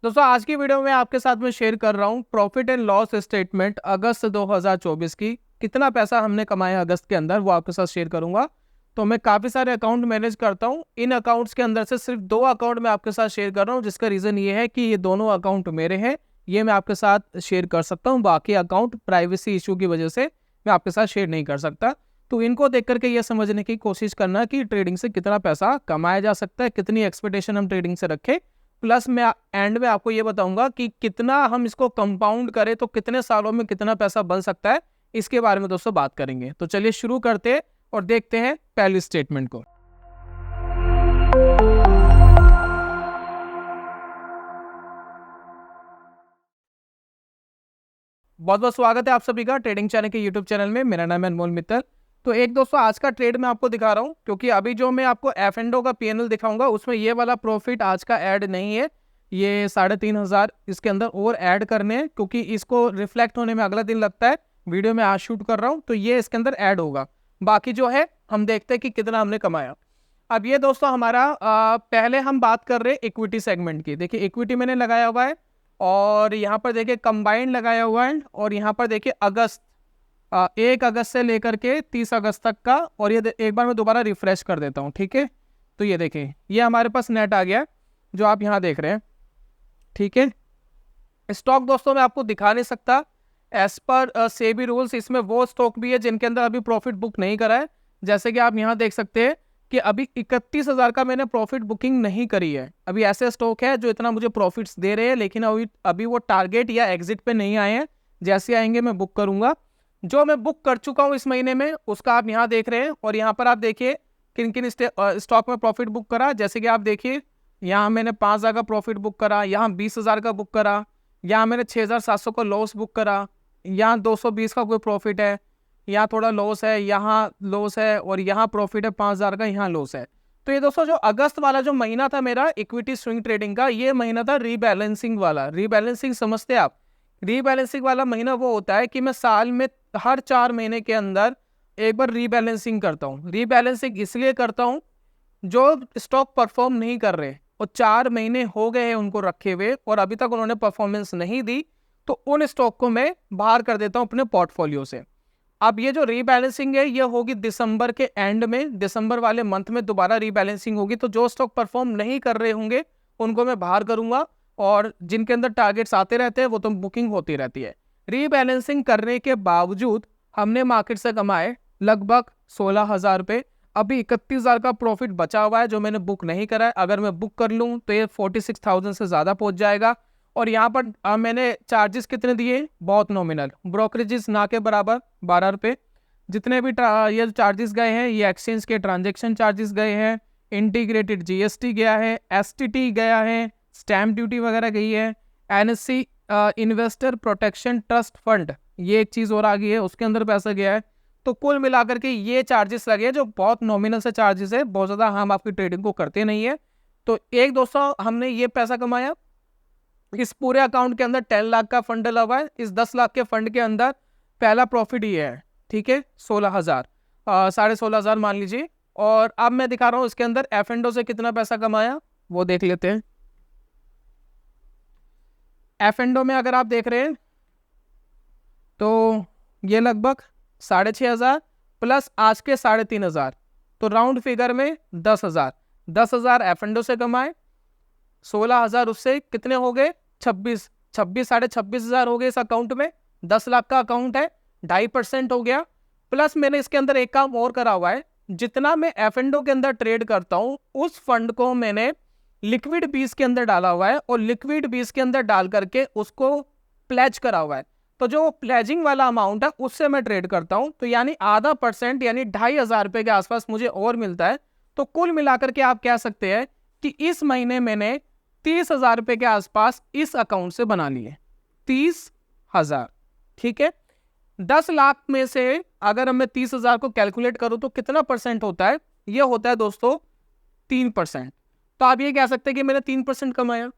दोस्तों आज की वीडियो में आपके साथ में शेयर कर रहा हूँ प्रॉफिट एंड लॉस स्टेटमेंट अगस्त 2024 की। कितना पैसा हमने कमाया अगस्त के अंदर वो आपके साथ शेयर करूंगा। तो मैं काफ़ी सारे अकाउंट मैनेज करता हूँ, इन अकाउंट्स के अंदर से सिर्फ 2 अकाउंट मैं आपके साथ शेयर कर रहा हूँ, जिसका रीज़न ये है कि ये दोनों अकाउंट मेरे हैं, ये मैं आपके साथ शेयर कर सकता हूँ। बाकी अकाउंट प्राइवेसी इशू की वजह से मैं आपके साथ शेयर नहीं कर सकता। तो इनको देख करके ये समझने की कोशिश करना कि ट्रेडिंग से कितना पैसा कमाया जा सकता है, कितनी एक्सपेक्टेशन हम ट्रेडिंग से रखें। प्लस मैं एंड में आपको ये बताऊंगा कि कितना हम इसको कंपाउंड करें तो कितने सालों में कितना पैसा बन सकता है, इसके बारे में दोस्तों बात करेंगे। तो चलिए शुरू करते हैं और देखते हैं पहली स्टेटमेंट को। बहुत बहुत स्वागत है आप सभी का ट्रेडिंग चैनल के यूट्यूब चैनल में। मेरा नाम है अनमोल मित्तल। तो एक दोस्तों आज का ट्रेड मैं आपको दिखा रहा हूं, क्योंकि अभी जो मैं आपको एफ एंड ओ का पीएनएल दिखाऊंगा उसमें ये वाला प्रॉफिट आज का ऐड नहीं है। ये 3,500 इसके अंदर और ऐड करने हैं, क्योंकि इसको रिफ्लेक्ट होने में अगला दिन लगता है। वीडियो में आज शूट कर रहा हूँ तो ये इसके अंदर ऐड होगा। बाकी जो है हम देखते हैं कि कितना हमने कमाया। अब ये दोस्तों हमारा पहले हम बात कर रहे हैं इक्विटी सेगमेंट की। देखिए इक्विटी मैंने लगाया हुआ है और यहाँ पर देखिए कंबाइंड लगाया हुआ है, और यहाँ पर देखिए अगस्त 1 अगस्त से लेकर के 30 अगस्त तक का। और ये एक बार मैं दोबारा रिफ्रेश कर देता हूँ, ठीक है। तो ये देखिए ये हमारे पास नेट आ गया जो आप यहाँ देख रहे हैं, ठीक है। स्टॉक दोस्तों मैं आपको दिखा नहीं सकता एज पर सेबी रूल्स। इसमें वो स्टॉक भी है जिनके अंदर अभी प्रॉफिट बुक नहीं करा है, जैसे कि आप यहाँ देख सकते हैं कि अभी 31,000 का मैंने प्रॉफिट बुकिंग नहीं करी है। अभी ऐसे स्टॉक है जो इतना मुझे प्रॉफिट्स दे रहे हैं, लेकिन अभी वो टारगेट या एग्जिट पे नहीं आए हैं। जैसे आएंगे मैं बुक करूंगा। जो मैं बुक कर चुका हूं इस महीने में उसका आप यहाँ देख रहे हैं, और यहाँ पर आप देखिए किन किन स्टॉक में प्रॉफिट बुक करा। जैसे कि आप देखिए यहाँ मैंने 5,000 का प्रॉफिट बुक करा, यहाँ 20,000 का बुक करा, यहाँ मैंने 6,700 का लॉस बुक करा, यहाँ 220 का कोई प्रॉफिट है, यहाँ थोड़ा लॉस है, यहाँ लॉस है, और यहाँ प्रॉफिट है 5,000 का, यहाँ लॉस है। तो ये दोस्तों जो अगस्त वाला जो महीना था मेरा इक्विटी स्विंग ट्रेडिंग का, ये महीना था रीबैलेंसिंग वाला। रीबैलेंसिंग समझते हैं आप? रीबैलेंसिंग वाला महीना वो होता है कि मैं साल में हर 4 महीने के अंदर एक बार रीबैलेंसिंग करता हूँ। रीबैलेंसिंग इसलिए करता हूँ, जो स्टॉक परफॉर्म नहीं कर रहे और 4 महीने हो गए हैं उनको रखे हुए और अभी तक उन्होंने परफॉर्मेंस नहीं दी, तो उन स्टॉक को मैं बाहर कर देता हूँ अपने पोर्टफोलियो से। अब ये जो रीबैलेंसिंग है ये होगी दिसंबर के एंड में, दिसंबर वाले मंथ में दोबारा रीबैलेंसिंग होगी। तो जो स्टॉक परफॉर्म नहीं कर रहे होंगे उनको मैं बाहर करूंगा, और जिनके अंदर टारगेट्स आते रहते हैं वो तो बुकिंग होती रहती है। रीबैलेंसिंग करने के बावजूद हमने मार्केट से कमाए लगभग 16,000 रुपये। अभी 31,000 का प्रॉफिट बचा हुआ है जो मैंने बुक नहीं करा है। अगर मैं बुक कर लूँ तो ये 46,000 से ज़्यादा पहुँच जाएगा। और यहाँ पर मैंने चार्जेस कितने दिए? बहुत नॉमिनल, ब्रोकरेजेस ना के बराबर 12 रुपये। जितने भी ये चार्जेस गए हैं ये एक्सचेंज के ट्रांजैक्शन चार्जेस गए हैं, इंटीग्रेटेड जीएसटी गया है, एसटीटी गया है, स्टैम्प ड्यूटी वगैरह गई है, NSC investor protection trust fund ये एक चीज़ और आ गई है, उसके अंदर पैसा गया है। तो कुल मिलाकर के ये चार्जेस लगे हैं जो बहुत नॉमिनल से चार्जेस है, बहुत ज़्यादा हम आपकी ट्रेडिंग को करते नहीं है। तो एक दोस्तों हमने ये पैसा कमाया। इस पूरे अकाउंट के अंदर 10 लाख का फंड डला हुआ है। इस 10 लाख के फंड के अंदर पहला प्रॉफिट ये है, ठीक है, 16,000, 16,500 मान लीजिए। और अब मैं दिखा रहा हूँ इसके अंदर एफ एंड ओ से कितना पैसा कमाया वो देख लेते हैं। एफ एंड ओ में अगर आप देख रहे हैं तो ये लगभग 6,500 प्लस आज के 3,500, तो राउंड फिगर में 10,000। 10,000 एफ एंड ओ से कमाए, 16,000 उससे कितने हो गए? 26, 26,500 हो गए इस अकाउंट में। 10 लाख का अकाउंट है, 2.5% हो गया। प्लस मैंने इसके अंदर एक काम और करा हुआ है, जितना मैं एफ एंड ओ के अंदर ट्रेड करता हूं उस फंड को मैंने लिक्विड बीस के अंदर डाला हुआ है, और लिक्विड बीस के अंदर डाल करके उसको प्लेज करा हुआ है। तो जो प्लेजिंग वाला अमाउंट है उससे मैं ट्रेड करता हूं, तो यानी आधा % यानी 2,500 रुपए के आसपास मुझे और मिलता है। तो कुल मिलाकर के आप कह सकते हैं कि इस महीने मैंने 30,000 रुपए के आसपास इस अकाउंट से बना लिए। 30,000, ठीक है। 10 लाख में से अगर मैं 30,000 को कैलकुलेट करूं तो कितना % होता है? ये होता है दोस्तों 3%। तो आप ये कह सकते हैं कि मैंने 3% कमाया।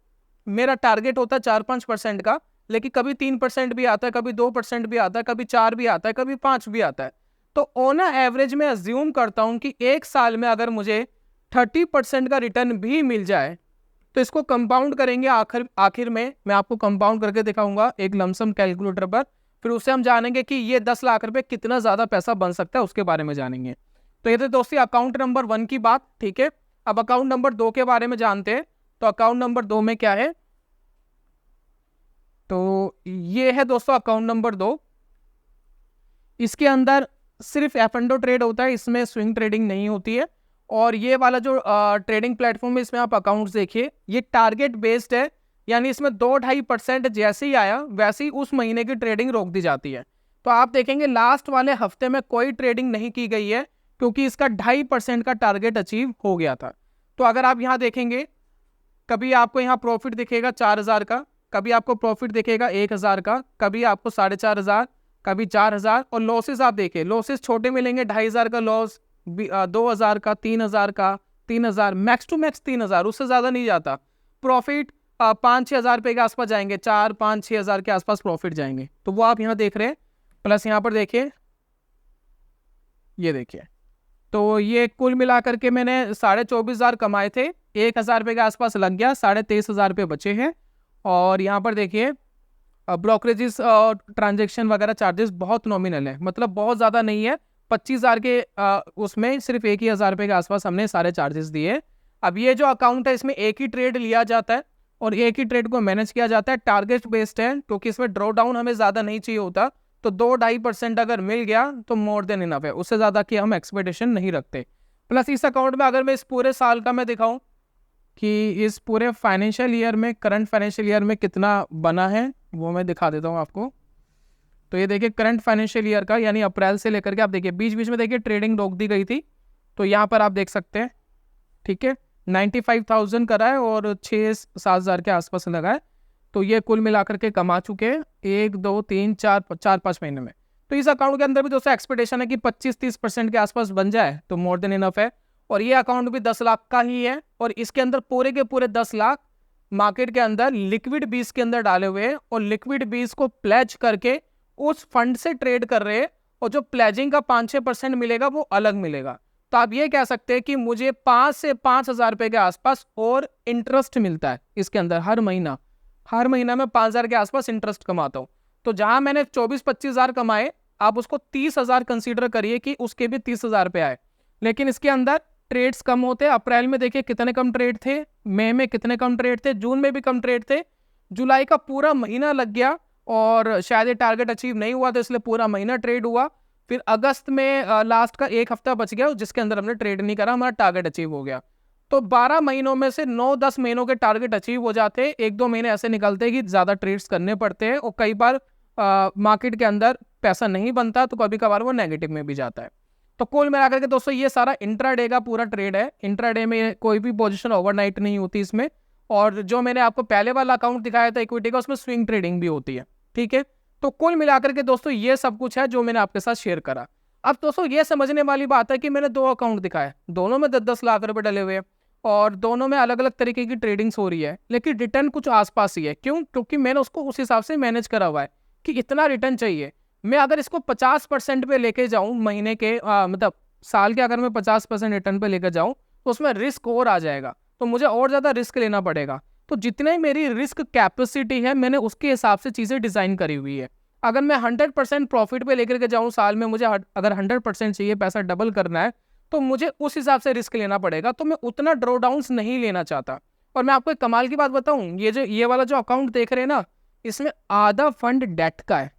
मेरा टारगेट होता है 4-5% का, लेकिन कभी 3% भी आता है, कभी 2% भी आता है, कभी 4 भी आता है, कभी 5 भी आता है। तो ऑन एवरेज में अज्यूम करता हूं कि एक साल में अगर मुझे 30% का रिटर्न भी मिल जाए तो इसको कंपाउंड करेंगे आखिर में मैं आपको कंपाउंड करके दिखाऊंगा एक लमसम कैलकुलेटर पर, फिर उससे हम जानेंगे कि ये 10 लाख रुपए कितना ज्यादा पैसा बन सकता है उसके बारे में जानेंगे। तो ये तो दोस्तों अकाउंट नंबर 1 की बात, ठीक है। अब अकाउंट नंबर 2 के बारे में जानते हैं। तो अकाउंट नंबर 2 में क्या है, तो ये है दोस्तों अकाउंट नंबर 2। इसके अंदर सिर्फ एफ एंड ओ ट्रेड होता है, इसमें स्विंग ट्रेडिंग नहीं होती है। और ये वाला जो ट्रेडिंग प्लेटफॉर्म है इसमें आप अकाउंट्स देखिए, ये टारगेट बेस्ड है, यानी इसमें 2-2.5% जैसे ही आया वैसे ही उस महीने की ट्रेडिंग रोक दी जाती है। तो आप देखेंगे लास्ट वाले हफ्ते में कोई ट्रेडिंग नहीं की गई है क्योंकि इसका 2.5% का टारगेट अचीव हो गया था। तो अगर आप यहाँ देखेंगे, कभी आपको यहाँ प्रॉफिट दिखेगा 4,000 का, कभी आपको प्रॉफिट दिखेगा 1,000 का, कभी आपको 4,500, कभी 4,000। और लॉसेस आप देखिए, लॉसेस छोटे मिलेंगे, 2,500 का लॉस, 2,000 का, 3,000 का, 3,000, मैक्स टू मैक्स 3,000, उससे ज्यादा नहीं जाता। प्रॉफिट 5-6 हज़ार रुपए के आसपास जाएंगे, 4-5-6 हज़ार के आसपास प्रॉफिट जाएंगे। तो वो आप यहाँ देख रहे हैं। प्लस यहाँ पर देखिए, ये देखिए, तो ये कुल मिलाकर के मैंने 24,500 कमाए थे, 1,000 रुपए के आसपास लग गया, 23,500 रुपये बचे हैं। और यहाँ पर देखिए ब्रोकरेजेस और ट्रांजेक्शन वगैरह चार्जेस बहुत नॉमिनल है, मतलब बहुत ज़्यादा नहीं है। 25,000 के उसमें सिर्फ 1,000 रुपये के आसपास हमने सारे चार्जेस दिए। अब ये जो अकाउंट है इसमें एक ही ट्रेड लिया जाता है और एक ही ट्रेड को मैनेज किया जाता है, टारगेट बेस्ड है क्योंकि इसमें ड्रॉ डाउन हमें ज़्यादा नहीं चाहिए होता। तो 2-2.5% अगर मिल गया तो मोर देन इनफ है, उससे ज़्यादा की हम एक्सपेक्टेशन नहीं रखते। प्लस इस अकाउंट में अगर मैं इस पूरे साल का मैं दिखाऊं कि इस पूरे फाइनेंशियल ईयर में, करंट फाइनेंशियल ईयर में कितना बना है, वो मैं दिखा देता हूँ आपको। तो ये देखिए करंट फाइनेंशियल ईयर का, यानी अप्रैल से लेकर के आप देखिए बीच बीच में देखिए ट्रेडिंग रोक दी गई थी, तो यहाँ पर आप देख सकते हैं, ठीक है। 95,000 करा है और 6-7 हज़ार के आसपास लगा है। तो ये कुल मिलाकर के कमा चुके हैं 1, 2, 3, 4-5 महीने में। तो इस अकाउंट के अंदर भी दोस्तों एक्सपेक्टेशन है कि 25-30% के आसपास बन जाए तो मोर देन इनफ है। और ये अकाउंट भी 10 लाख का ही है और इसके अंदर पूरे के पूरे 10 लाख मार्केट के अंदर लिक्विड बीज के अंदर डाले हुए हैं और लिक्विड बीज को प्लेज करके उस फंड से ट्रेड कर रहे हैं। और जो प्लेजिंग का 5-6% मिलेगा वो अलग मिलेगा। तो आप ये कह सकते हैं कि मुझे 5 से 5,000 रुपए के आसपास और इंटरेस्ट मिलता है इसके अंदर हर महीना मैं 5,000 के आसपास इंटरेस्ट कमाता हूँ। तो जहां मैंने 24-25 हज़ार कमाए, आप उसको 30,000 कंसीडर करिए कि उसके भी 30,000 रुपए आए। लेकिन इसके अंदर ट्रेड्स कम होते हैं। अप्रैल में देखिए कितने कम ट्रेड थे, मई में कितने कम ट्रेड थे, जून में भी कम ट्रेड थे, जुलाई का पूरा महीना लग गया और शायद ये टारगेट अचीव नहीं हुआ तो इसलिए पूरा महीना ट्रेड हुआ। फिर अगस्त में लास्ट का एक हफ्ता बच गया जिसके अंदर हमने ट्रेड नहीं करा, हमारा टारगेट अचीव हो गया। तो 12 महीनों में से 9-10 महीनों के टारगेट अचीव हो जाते हैं। 1-2 महीने ऐसे निकलते हैं कि ज़्यादा ट्रेड्स करने पड़ते हैं और कई बार मार्केट के अंदर पैसा नहीं बनता तो कभी कभार वो नेगेटिव में भी जाता है। तो कुल मिलाकर के दोस्तों ये सारा इंट्राडे का पूरा ट्रेड है। इंट्राडे में कोई भी पोजीशन ओवरनाइट नहीं होती इसमें। और जो मैंने आपको पहले वाला अकाउंट दिखाया था इक्विटी का, उसमें स्विंग ट्रेडिंग भी होती है, ठीक है। तो कुल मिलाकर के दोस्तों ये सब कुछ है जो मैंने आपके साथ शेयर करा। अब दोस्तों ये समझने वाली बात है कि मैंने 2 अकाउंट दिखाए, दोनों में 10-10 लाख रुपए डले हुए हैं और दोनों में अलग अलग तरीके की ट्रेडिंग्स हो रही है, लेकिन रिटर्न कुछ आसपास ही है। क्यों? क्योंकि मैंने उसको उस हिसाब से मैनेज करा हुआ है कि इतना रिटर्न चाहिए। मैं अगर इसको 50% पे लेके जाऊं महीने के मतलब साल के, अगर मैं 50% रिटर्न पे लेकर जाऊं तो उसमें रिस्क और आ जाएगा, तो मुझे और ज़्यादा रिस्क लेना पड़ेगा। तो जितनी मेरी रिस्क कैपेसिटी है मैंने उसके हिसाब से चीज़ें डिज़ाइन करी हुई है। अगर मैं 100% प्रॉफिट पे लेकर के जाऊं साल में, मुझे अगर 100% चाहिए, पैसा डबल करना है, तो मुझे उस हिसाब से रिस्क लेना पड़ेगा। तो मैं उतना ड्रॉ डाउन्स नहीं लेना चाहता। और मैं आपको एक कमाल की बात बताऊं, ये वाला जो अकाउंट देख रहे हैं ना, इसमें आधा फंड डेट का है।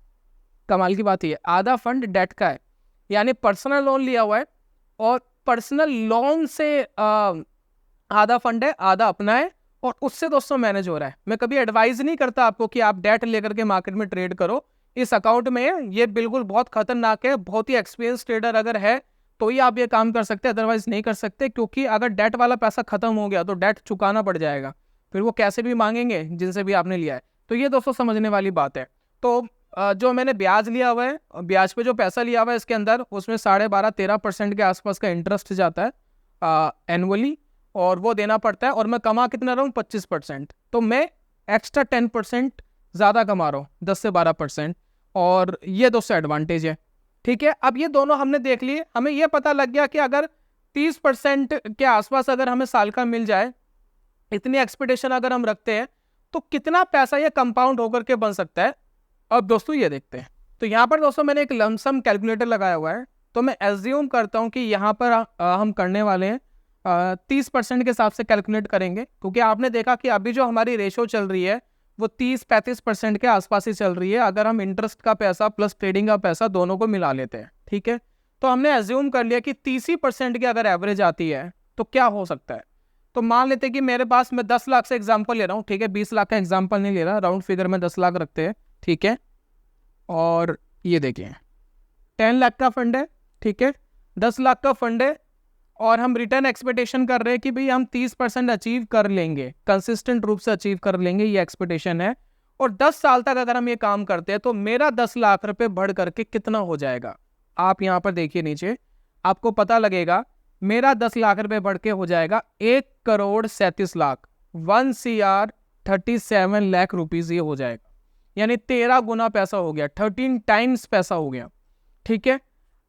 कमाल की बात ये है, आधा फंड डेट का है, यानी पर्सनल लोन लिया हुआ है और पर्सनल लोन से आधा फंड है, आधा अपना है और उससे दोस्तों मैनेज हो रहा है। मैं कभी एडवाइज नहीं करता आपको कि आप डेट लेकर के मार्केट में ट्रेड करो। इस अकाउंट में ये बिल्कुल बहुत खतरनाक है। बहुत ही एक्सपीरियंस ट्रेडर अगर है तो ही आप ये काम कर सकते हैं, अदरवाइज नहीं कर सकते। क्योंकि अगर डेट वाला पैसा खत्म हो गया तो डेट चुकाना पड़ जाएगा, फिर वो कैसे भी मांगेंगे जिनसे भी आपने लिया है। तो ये दोस्तों समझने वाली बात है। तो जो मैंने ब्याज लिया हुआ है, ब्याज पे जो पैसा लिया हुआ है इसके अंदर, उसमें 12.5-13% के आसपास का इंटरेस्ट जाता है एनुअली, और वो देना पड़ता है। और मैं कमा कितना रहा हूँ? 25%। तो मैं एक्स्ट्रा 10% ज़्यादा कमा रहा हूँ, 10 से 12%। और ये दोस्तों एडवांटेज है, ठीक है। अब ये दोनों हमने देख लिए, हमें ये पता लग गया कि अगर 30% के आसपास अगर हमें साल का मिल जाए इतनी एक्सपेक्टेशन अगर हम रखते हैं तो कितना पैसा ये कंपाउंड होकर के बन सकता है। अब दोस्तों ये देखते हैं। तो यहाँ पर दोस्तों मैंने एक लमसम कैलकुलेटर लगाया हुआ है, तो मैं एज्यूम करता हूँ कि यहाँ पर हम करने वाले हैं 30% के हिसाब से कैलकुलेट करेंगे, क्योंकि आपने देखा कि अभी जो हमारी रेशो चल रही है वो 30-35% के आसपास ही चल रही है, अगर हम इंटरेस्ट का पैसा प्लस ट्रेडिंग का पैसा दोनों को मिला लेते हैं। ठीक है, तो हमने एज्यूम कर लिया कि 30% की अगर एवरेज आती है तो क्या हो सकता है। तो मान लेते हैं कि मेरे पास, मैं 10 लाख से एग्जाम्पल ले रहा हूँ, ठीक है, 20 लाख का एग्जाम्पल नहीं ले रहा, राउंड फिगर में 10 लाख रखते हैं। ठीक है, और ये देखिए 10 लाख का फंड है, ठीक है, 10 लाख का फंड है, और हम रिटर्न एक्सपेक्टेशन कर रहे हैं कि भाई हम 30% अचीव कर लेंगे, कंसिस्टेंट रूप से अचीव कर लेंगे, ये एक्सपेक्टेशन है। और 10 साल तक अगर हम ये काम करते हैं तो मेरा 10 लाख रुपए बढ़ करके कितना हो जाएगा। आप यहाँ पर देखिए नीचे, आपको पता लगेगा मेरा 10 लाख रुपए बढ़ के हो जाएगा 1,37,00,000, 1,37,00,000 रुपीज ये हो जाएगा, यानी 13 गुना पैसा हो गया, 13 टाइम्स पैसा हो गया। ठीक है,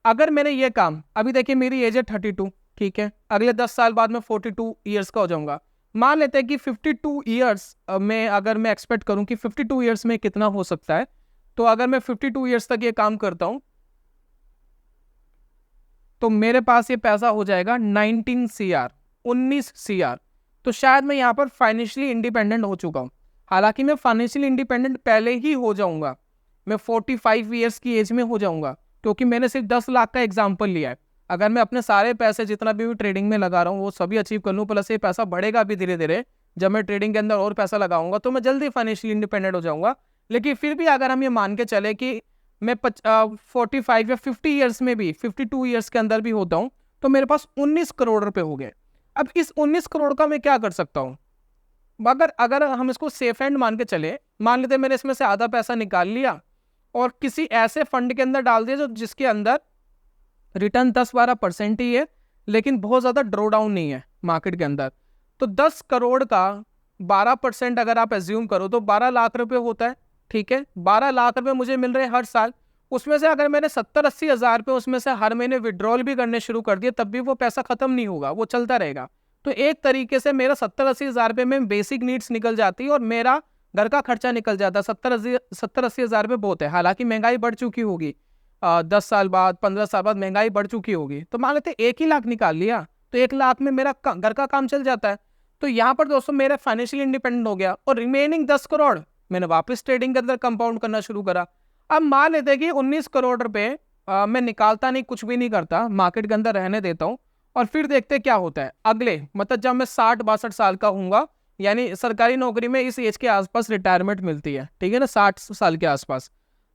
अगर मैंने ये काम, अभी देखिए मेरी एज है 32, ठीक है, अगले 10 साल बाद मैं 42 ईयर्स का हो जाऊंगा। मान लेते हैं कि 52 ईयर्स में अगर मैं एक्सपेक्ट करूं कि 52 ईयर्स में कितना हो सकता है, तो अगर मैं 52 ईयर्स तक ये काम करता हूं तो मेरे पास ये पैसा हो जाएगा 19 CR, 19 CR। तो शायद मैं यहाँ पर फाइनेंशियली इंडिपेंडेंट हो चुका हूँ। हालांकि मैं फाइनेंशियली इंडिपेंडेंट पहले ही हो जाऊंगा, मैं 45 ईयर्स की एज में हो जाऊंगा, क्योंकि मैंने सिर्फ 10 लाख का एग्जाम्पल लिया है। अगर मैं अपने सारे पैसे जितना भी ट्रेडिंग में लगा रहा हूँ वो सभी अचीव कर लूँ, प्लस ये पैसा बढ़ेगा भी धीरे धीरे, जब मैं ट्रेडिंग के अंदर और पैसा लगाऊंगा तो मैं जल्दी फाइनेंशियली इंडिपेंडेंट हो जाऊंगा। लेकिन फिर भी अगर हम ये मान के चले कि मैं 45 या 50 ईयर्स में भी, 52 ईयर्स के अंदर भी होता हूँ, तो मेरे पास 19 करोड़ रुपए हो गए। अब इस 19 करोड़ का मैं क्या कर सकता हूँ, अगर हम इसको सेफ एंड मान के चले, मान लेते मैंने इसमें से आधा पैसा निकाल लिया और किसी ऐसे फंड के अंदर डाल दिया जो जिसके अंदर रिटर्न 10-12% ही है, लेकिन बहुत ज़्यादा ड्रॉ डाउन नहीं है मार्केट के अंदर, तो 10 करोड़ का 12% अगर आप एज्यूम करो तो 12 लाख रुपए होता है। ठीक है, 12 लाख रुपए मुझे मिल रहे हैं हर साल। उसमें से अगर मैंने 70-80 हज़ार रुपये उसमें से हर महीने विड्रॉल भी करने शुरू कर दिए, तब भी वो पैसा खत्म नहीं होगा, वो चलता रहेगा। तो एक तरीके से मेरा 70-80 हज़ार रुपये में बेसिक नीड्स निकल जाती है और मेरा घर का खर्चा निकल जाता है। 70-80 हज़ार रुपये बहुत है, हालांकि महंगाई बढ़ चुकी होगी, 10 साल बाद 15 साल बाद महंगाई बढ़ चुकी होगी, तो मान लेते 1 ही लाख निकाल लिया तो 1 लाख में मेरा घर का काम चल जाता है। तो यहाँ पर दोस्तों मेरा फाइनेंशियल इंडिपेंडेंट हो गया, और रिमेनिंग 10 करोड़ मैंने वापस ट्रेडिंग के अंदर कंपाउंड करना शुरू करा। अब मान लेते हैं कि 19 करोड़ रुपए मैं निकालता नहीं, कुछ भी नहीं करता, मार्केट के अंदर रहने देता हूँ, और फिर देखते क्या होता है अगले, मतलब जब मैं 60-62 साल का हूँगा, यानी सरकारी नौकरी में इस एज के आसपास रिटायरमेंट मिलती है, ठीक है ना, 60 साल के आसपास।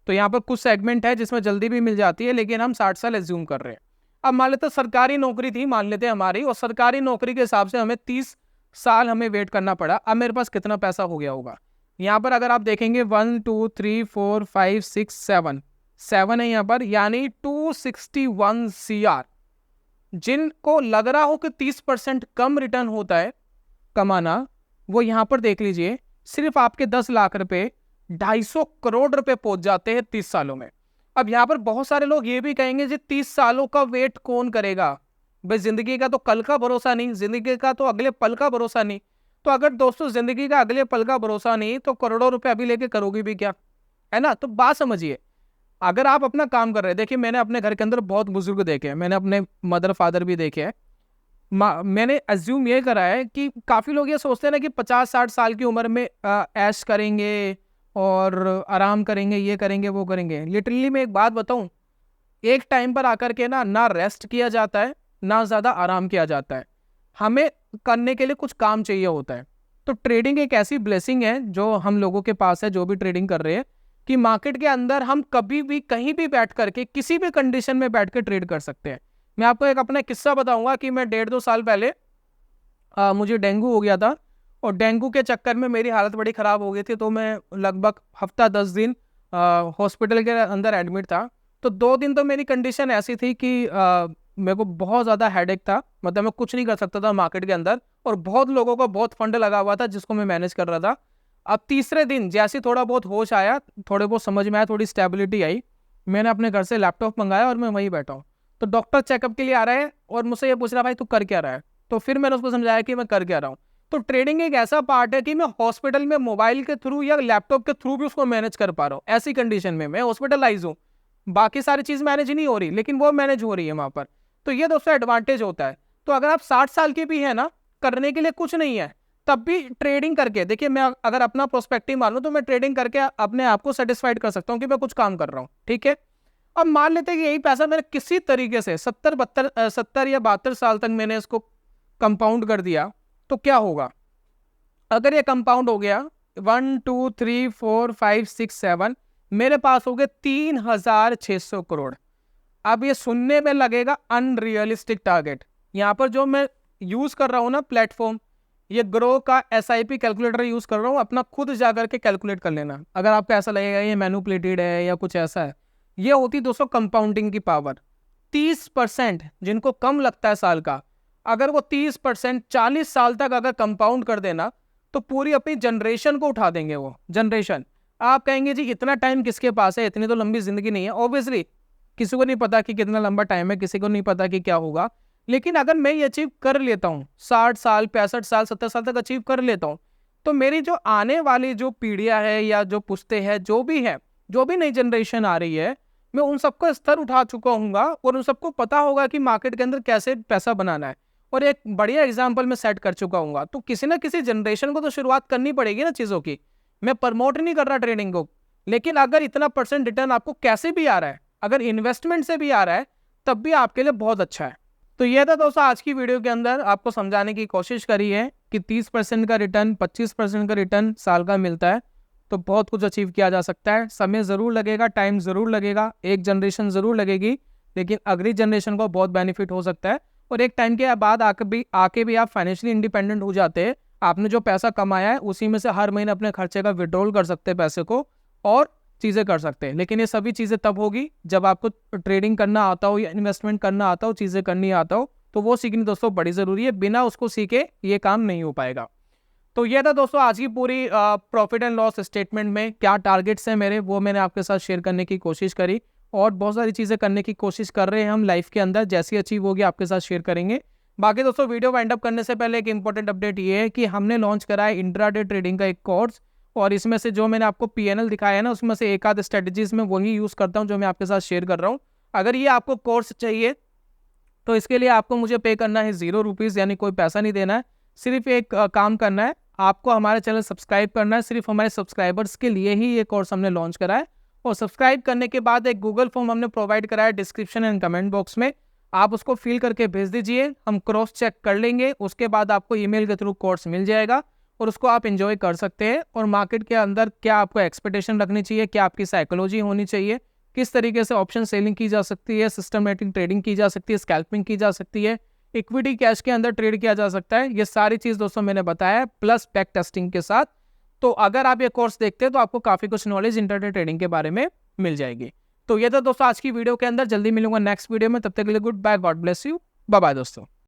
तो यहाँ पर कुछ सेगमेंट है जिसमें जल्दी भी मिल जाती है, लेकिन हम 60 साल एज्यूम कर रहे हैं। अब मान लेते सरकारी नौकरी थी, मान लेते हमारी, और सरकारी नौकरी के हिसाब से हमें 30 साल हमें वेट करना पड़ा। अब मेरे पास कितना पैसा हो गया होगा, यहाँ पर अगर आप देखेंगे 1 2 3 4 5 6 7 है यहाँ पर, यानी 261 CR। जिनको लग रहा हो कि 30% कम रिटर्न होता है कमाना, वो यहाँ पर देख लीजिए, सिर्फ आपके 10 लाख रुपए 250 करोड़ रुपए पहुंच जाते हैं 30 सालों में। अब यहाँ पर बहुत सारे लोग ये भी कहेंगे जी 30 सालों का वेट कौन करेगा, भाई जिंदगी का तो कल का भरोसा नहीं, जिंदगी का तो अगले पल का भरोसा नहीं। तो अगर दोस्तों जिंदगी का अगले पल का भरोसा नहीं, तो करोड़ों रुपए अभी लेके करोगे भी क्या, है ना। तो बात समझिए, अगर आप अपना काम कर रहे हैं, देखिए मैंने अपने घर के अंदर बहुत बुजुर्ग देखे हैं, मैंने अपने मदर फादर भी देखे हैं, मैंने अज्यूम ये करा है कि काफ़ी लोग ये सोचते हैं ना कि 50-60 साल की उम्र में ऐश करेंगे और आराम करेंगे, ये करेंगे वो करेंगे। लिटरली मैं एक बात बताऊं, एक टाइम पर आकर के ना रेस्ट किया जाता है, ना ज़्यादा आराम किया जाता है, हमें करने के लिए कुछ काम चाहिए होता है। तो ट्रेडिंग एक ऐसी ब्लेसिंग है जो हम लोगों के पास है, जो भी ट्रेडिंग कर रहे हैं, कि मार्केट के अंदर हम कभी भी कहीं भी बैठ करके किसी भी कंडीशन में बैठ कर ट्रेड कर सकते हैं। मैं आपको एक अपना किस्सा बताऊंगा कि मैं 1.5-2 साल पहले मुझे डेंगू हो गया था, और डेंगू के चक्कर में मेरी हालत बड़ी ख़राब हो गई थी, तो मैं लगभग हफ्ता 10 दिन हॉस्पिटल के अंदर एडमिट था। तो 2 दिन तो मेरी कंडीशन ऐसी थी कि मेरे को बहुत ज़्यादा हेडेक था, मतलब मैं कुछ नहीं कर सकता था मार्केट के अंदर, और बहुत लोगों का बहुत फंड लगा हुआ था जिसको मैं मैनेज कर रहा था। अब तीसरे दिन जैसे थोड़ा बहुत होश आया, थोड़े बहुत समझ में आया, थोड़ी स्टेबिलिटी आई, मैंने अपने घर से लैपटॉप मंगाया और मैं वहीं बैठा हूँ। तो डॉक्टर चेकअप के लिए आ रहा है और मुझसे ये पूछ रहा है भाई तू कर क्या रहा है। तो फिर मैंने उसको समझाया कि मैं कर क्या रहा हूँ। तो ट्रेडिंग एक ऐसा पार्ट है कि मैं हॉस्पिटल में मोबाइल के थ्रू या लैपटॉप के थ्रू भी उसको मैनेज कर पा रहा हूँ। ऐसी कंडीशन में मैं हॉस्पिटलाइज हूँ, बाकी सारी चीज मैनेज नहीं हो रही, लेकिन वो मैनेज हो रही है वहां पर। तो ये दोस्तों एडवांटेज होता है। तो अगर आप 60 साल के भी है ना, करने के लिए कुछ नहीं है, तब भी ट्रेडिंग करके देखिए, मैं अगर अपना प्रोस्पेक्टिव मान लूं तो मैं ट्रेडिंग करके अपने आप को सेटिस्फाइड कर सकता हूं कि मैं कुछ काम कर रहा हूं, ठीक है। अब मान लेते हैं कि यही पैसा मैंने किसी तरीके से 70 या 72 साल तक मैंने इसको कंपाउंड कर दिया, तो क्या होगा? अगर ये कंपाउंड हो गया 1 2 3 4 5 6 7, मेरे पास हो गए 3600 करोड़। अब ये सुनने में लगेगा अनरियलिस्टिक टारगेट। यहाँ पर जो मैं यूज कर रहा हूँ ना प्लेटफॉर्म, ये ग्रो का SIP कैलकुलेटर यूज कर रहा हूँ, अपना खुद जाकर के कैलकुलेट कर लेना अगर आपको ऐसा लगेगा ये मैनिपुलेटेड है या कुछ ऐसा है। ये होती दोस्तों कंपाउंडिंग की पावर। 30% जिनको कम लगता है साल का, अगर वो 30% 40 साल तक अगर कंपाउंड कर देना, तो पूरी अपनी जनरेशन को उठा देंगे वो जनरेशन। आप कहेंगे जी इतना टाइम किसके पास है, इतनी तो लंबी जिंदगी नहीं है। ऑब्वियसली किसी को नहीं पता कि कितना लंबा टाइम है, किसी को नहीं पता कि क्या होगा, लेकिन अगर मैं ये अचीव कर लेता हूँ 60 साल 65 साल 70 साल तक अचीव कर लेता हूँ, तो मेरी जो आने वाली जो पीढ़ियां है या जो पुश्ते हैं, जो भी है, जो भी नई जनरेशन आ रही है, मैं उन सबका स्तर उठा चुका हूँ और उन सबको पता होगा कि मार्केट के अंदर कैसे पैसा बनाना है, और एक बढ़िया एग्जाम्पल मैं सेट कर चुका हूँ। तो किसी ना किसी जनरेशन को तो शुरुआत करनी पड़ेगी ना चीज़ों की। मैं प्रमोट नहीं कर रहा ट्रेडिंग को, लेकिन अगर इतना % रिटर्न आपको कैसे भी आ रहा है, अगर इन्वेस्टमेंट से भी आ रहा है, तब भी आपके लिए बहुत अच्छा है। तो यह था दोस्तों आज की वीडियो के अंदर आपको समझाने की कोशिश करी है कि 30% का रिटर्न, 25% का रिटर्न साल का मिलता है, तो बहुत कुछ अचीव किया जा सकता है। समय ज़रूर लगेगा, टाइम ज़रूर लगेगा, एक जनरेशन ज़रूर लगेगी, लेकिन अगली जनरेशन को बहुत बेनिफिट हो सकता है। और एक टाइम के बाद आके भी आप फाइनेंशियली इंडिपेंडेंट हो जाते हैं। आपने जो पैसा कमाया है उसी में से हर महीने अपने खर्चे का विड्रॉल कर सकते हैं पैसे को, और चीज़ें कर सकते हैं। लेकिन ये सभी चीज़ें तब होगी जब आपको ट्रेडिंग करना आता हो या इन्वेस्टमेंट करना आता हो, चीज़ें करनी आता हो, तो वो सीखनी दोस्तों बड़ी ज़रूरी है। बिना उसको सीखे ये काम नहीं हो पाएगा। तो ये था दोस्तों आज की पूरी प्रॉफिट एंड लॉस स्टेटमेंट में क्या टारगेट्स हैं मेरे, वो मैंने आपके साथ शेयर करने की कोशिश करी, और बहुत सारी चीज़ें करने की कोशिश कर रहे हैं हम लाइफ के अंदर। जैसी अचीव होगी आपके साथ शेयर करेंगे। बाकी दोस्तों वीडियो वाइंड अप करने से पहले एक इंपॉर्टेंट अपडेट ये है कि हमने लॉन्च करा है इंट्राडे ट्रेडिंग का एक कोर्स, और इसमें से जो मैंने आपको PNL दिखाया है ना, उसमें से एक आध स्ट्रेटजीज में वही यूज़ करता हूँ जो मैं आपके साथ शेयर कर रहा हूँ। अगर ये आपको कोर्स चाहिए तो इसके लिए आपको मुझे पे करना है 0 रुपीज़, यानी कोई पैसा नहीं देना है। सिर्फ एक काम करना है, आपको हमारे चैनल सब्सक्राइब करना है। सिर्फ हमारे सब्सक्राइबर्स के लिए ही ये कोर्स हमने लॉन्च करा है, और सब्सक्राइब करने के बाद एक गूगल फॉर्म हमने प्रोवाइड करा है डिस्क्रिप्शन एंड कमेंट बॉक्स में, आप उसको फिल करके भेज दीजिए, हम क्रॉस चेक कर लेंगे। उसके बाद आपको ईमेल के थ्रू कोर्स मिल जाएगा, और उसको आप एंजॉय कर सकते हैं। और मार्केट के अंदर क्या आपको एक्सपेक्टेशन रखनी चाहिए, क्या आपकी साइकोलॉजी होनी चाहिए, किस तरीके से ऑप्शन सेलिंग की जा सकती है, सिस्टमैटिक ट्रेडिंग की जा सकती है, स्कैल्पिंग की जा सकती है, इक्विटी कैश के अंदर ट्रेड किया जा सकता है, ये सारी चीज़ दोस्तों मैंने बताया है, प्लस बैक टेस्टिंग के साथ। तो अगर आप ये कोर्स देखते हैं तो आपको काफ़ी कुछ नॉलेज इंटरडे ट्रेडिंग के बारे में मिल जाएगी। तो ये था दोस्तों आज की वीडियो के अंदर। जल्दी मिलूंगा नेक्स्ट वीडियो में, तब तक के लिए goodbye, God bless you, bye bye दोस्तों।